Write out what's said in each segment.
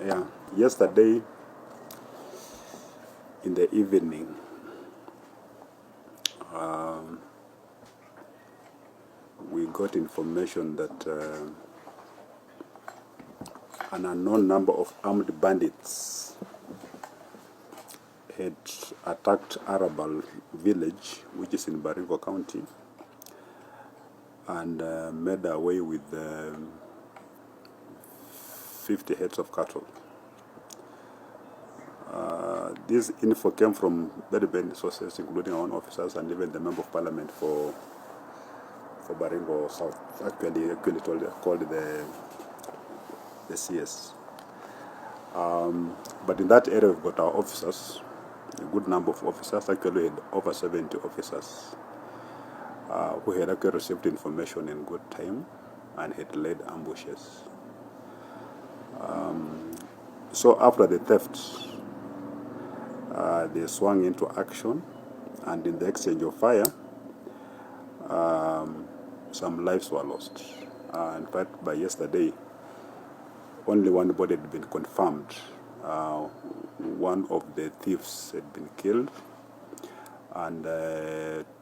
Yeah, yesterday in the evening, we got information that an unknown number of armed bandits had attacked Arabal village, which is in Baringo County, and made away with 50 heads of cattle. This info came from very many sources, including our own officers and even the member of parliament for Baringo South, actually called the CS. But in that area, we've got our officers, a good number of officers, actually had over 70 officers who had actually received information in good time and had led ambushes. So after the theft, they swung into action, and in the exchange of fire, some lives were lost. In fact, by yesterday, only one body had been confirmed. One of the thieves had been killed, and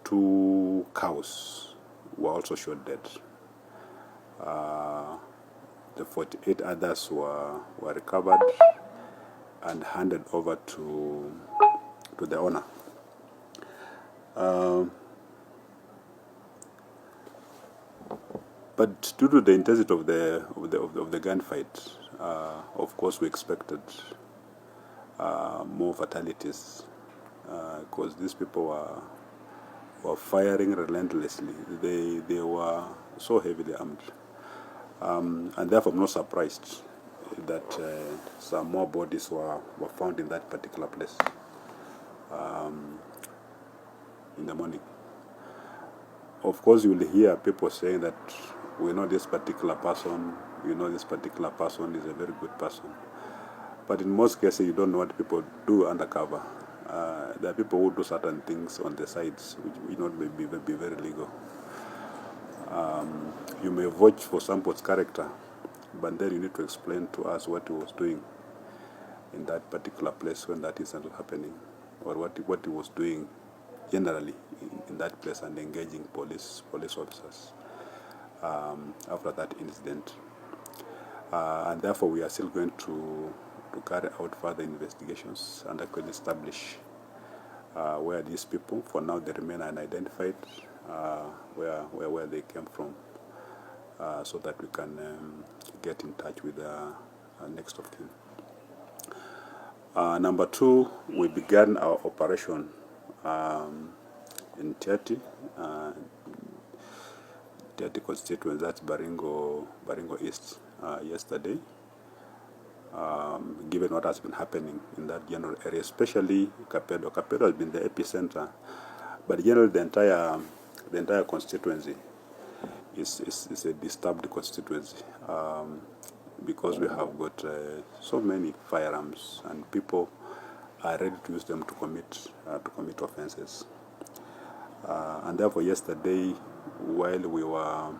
2 cows were also shot dead. The 48 others were recovered and handed over to the owner. But due to the intensity of the gunfight, of course, we expected more fatalities because these people were firing relentlessly. They were so heavily armed, and therefore I'm not surprised that some more bodies were found in that particular place in the morning. Of course, you will hear people saying that we know this particular person, this particular person is a very good person. But in most cases, you don't know what people do undercover. There are people who do certain things on the sides, which may be very legal. You may vouch for somebody's character, but then you need to explain to us what he was doing in that particular place when that incident was happening, or what he was doing generally in that place and engaging police officers after that incident. And therefore, we are still going to carry out further investigations and actually establish where these people, for now, they remain unidentified, where they came from, so that we can get in touch with the next of kin. Number 2, we began our operation in Tiaty, Tiaty constituency, that's Baringo East, yesterday. Given what has been happening in that general area, especially Kapedo. Kapedo has been the epicenter, but generally the entire constituency is a disturbed constituency because we have got so many firearms and people are ready to use them to commit offenses. And therefore, yesterday, while we were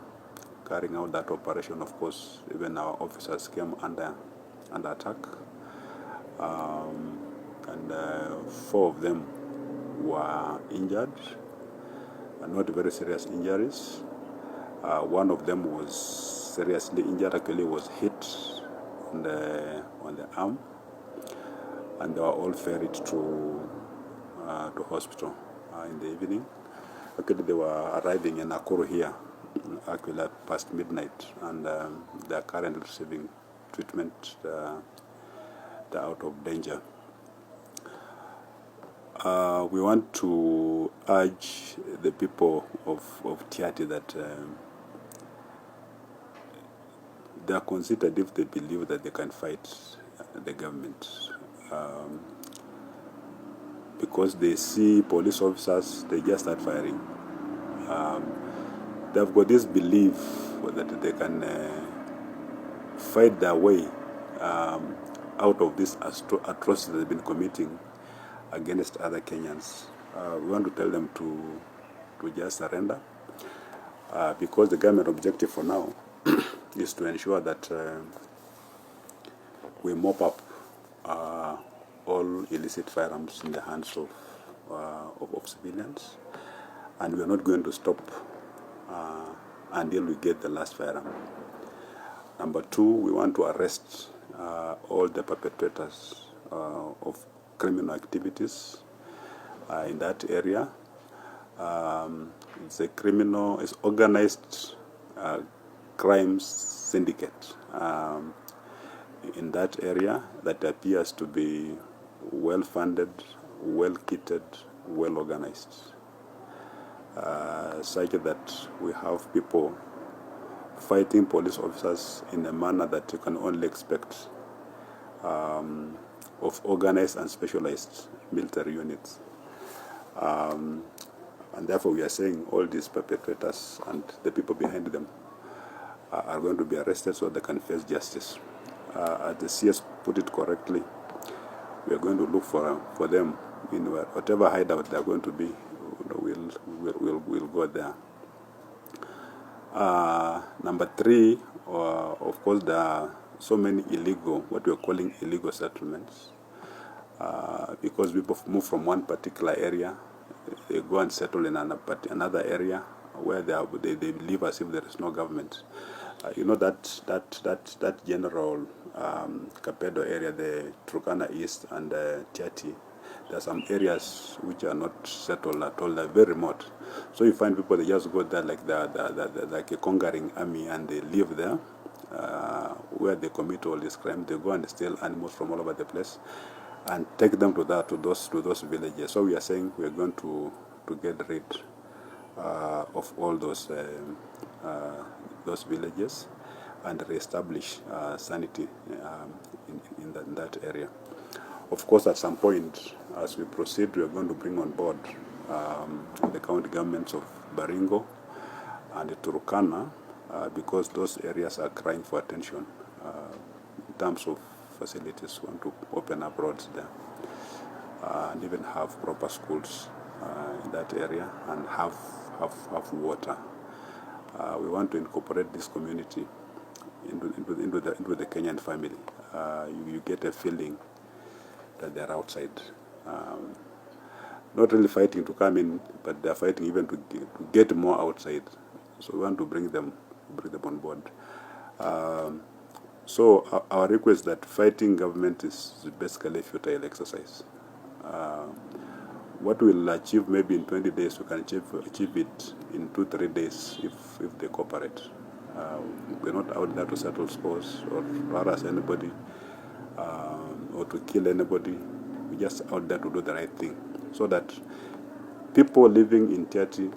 carrying out that operation, of course, even our officers came under attack, and 4 of them were injured, not very serious injuries. One of them was seriously injured, actually was hit on the arm, and they were all ferried to hospital in the evening. Actually, they were arriving in Nakuru here, actually at past midnight, and they are currently receiving treatment. They're out of danger. We want to urge the people of Tiaty that they are considered if they believe that they can fight the government. Because they see police officers, they just start firing. They've got this belief that they can fight their way out of this atrocity they've been committing against other Kenyans. We want to tell them to just surrender, because the government objective for now is to ensure that we mop up all illicit firearms in the hands of civilians, and we are not going to stop until we get the last firearm. Number two, we want to arrest all the perpetrators of criminal activities in that area. It's organized crime syndicate in that area that appears to be well funded, well kitted, well organized, such that we have people fighting police officers in a manner that you can only expect of organized and specialized military units. And therefore we are saying all these perpetrators and the people behind them are going to be arrested so they can face justice. As the CS put it correctly, we are going to look for them in whatever hideout they are going to be. We'll go there. Number three, of course, there are so many illegal, what we are calling illegal settlements, because people move from one particular area, they go and settle in another area where they live as if there is no government. You know that general Kapedo area, the Turkana East and Tiaty, there are some areas which are not settled at all. They're very remote. So you find people, they just go there like like a conquering army, and they live there where they commit all these crimes. They go and steal animals from all over the place and take them to those villages. So we are saying we are going to get rid of all those villages and reestablish sanity in that area. Of course, at some point, as we proceed, we are going to bring on board the county governments of Baringo and Turkana, because those areas are crying for attention in terms of facilities. We want to open up roads there and even have proper schools in that area and have water. We want to incorporate this community into the Kenyan family. You get a feeling that they're outside, not really fighting to come in, but they're fighting even to get more outside. So we want to bring them on board. So our request that fighting government is basically a futile exercise. What we'll achieve maybe in 20 days, we can achieve it in 2-3 days if they cooperate. We're not out there to settle scores or harass anybody or to kill anybody. We're just out there to do the right thing, so that people living in Tiaty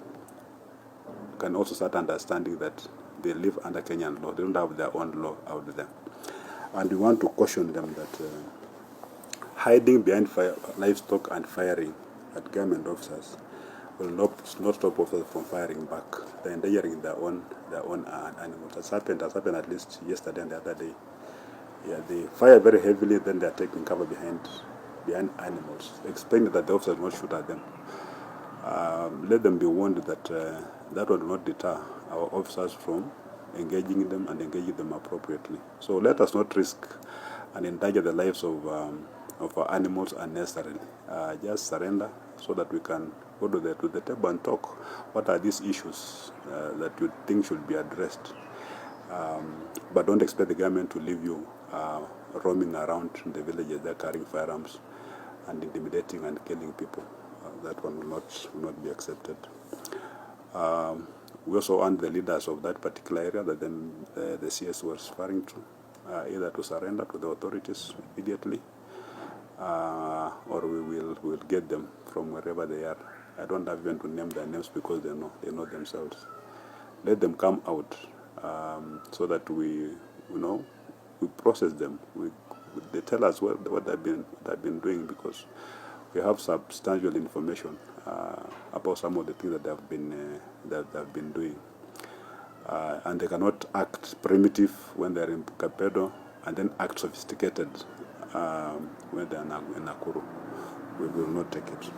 can also start understanding that they live under Kenyan law. They don't have their own law out there. And we want to caution them that hiding behind livestock and firing at government officers will not stop officers from firing back. They're endangering their own animals. Has happened at least yesterday and the other day. Yeah, they fire very heavily, then they are taking cover behind animals, expecting that the officers will not shoot at them. Let them be warned that that will not deter our officers from engaging them and engaging them appropriately. So let us not risk and endanger the lives of our animals unnecessarily. Just surrender so that we can go to the table and talk. What are these issues that you think should be addressed? But don't expect the government to leave you roaming around in the villages. They're carrying firearms and intimidating and killing people. That one will not be accepted. We also want the leaders of that particular area that the CS was referring to, either to surrender to the authorities immediately, or we'll get them from wherever they are. I don't have even to name their names because they know themselves. Let them come out so that we process them. They tell us what they've been doing, because we have substantial information about some of the things that they've been doing, and they cannot act primitive when they're in Kapedo and then act sophisticated when they're in Nakuru. We will not take it.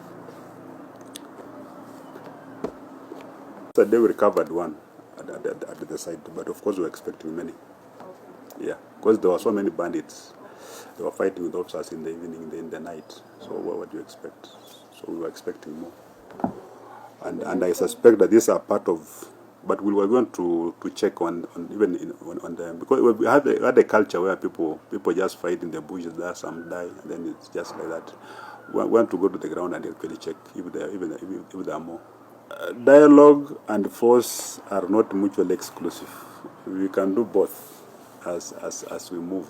Today we recovered one at the site, but of course we're expecting many. Yeah, because there were so many bandits. They were fighting with officers in the evening, in the night. So what do you expect? So we were expecting more. And I suspect that these are part of, but we were going to check on even on them, because we had a culture where people just fight in the bushes, there some die, and then it's just like that. We want to go to the ground and actually check if there are more. Dialogue and force are not mutually exclusive. We can do both as we move.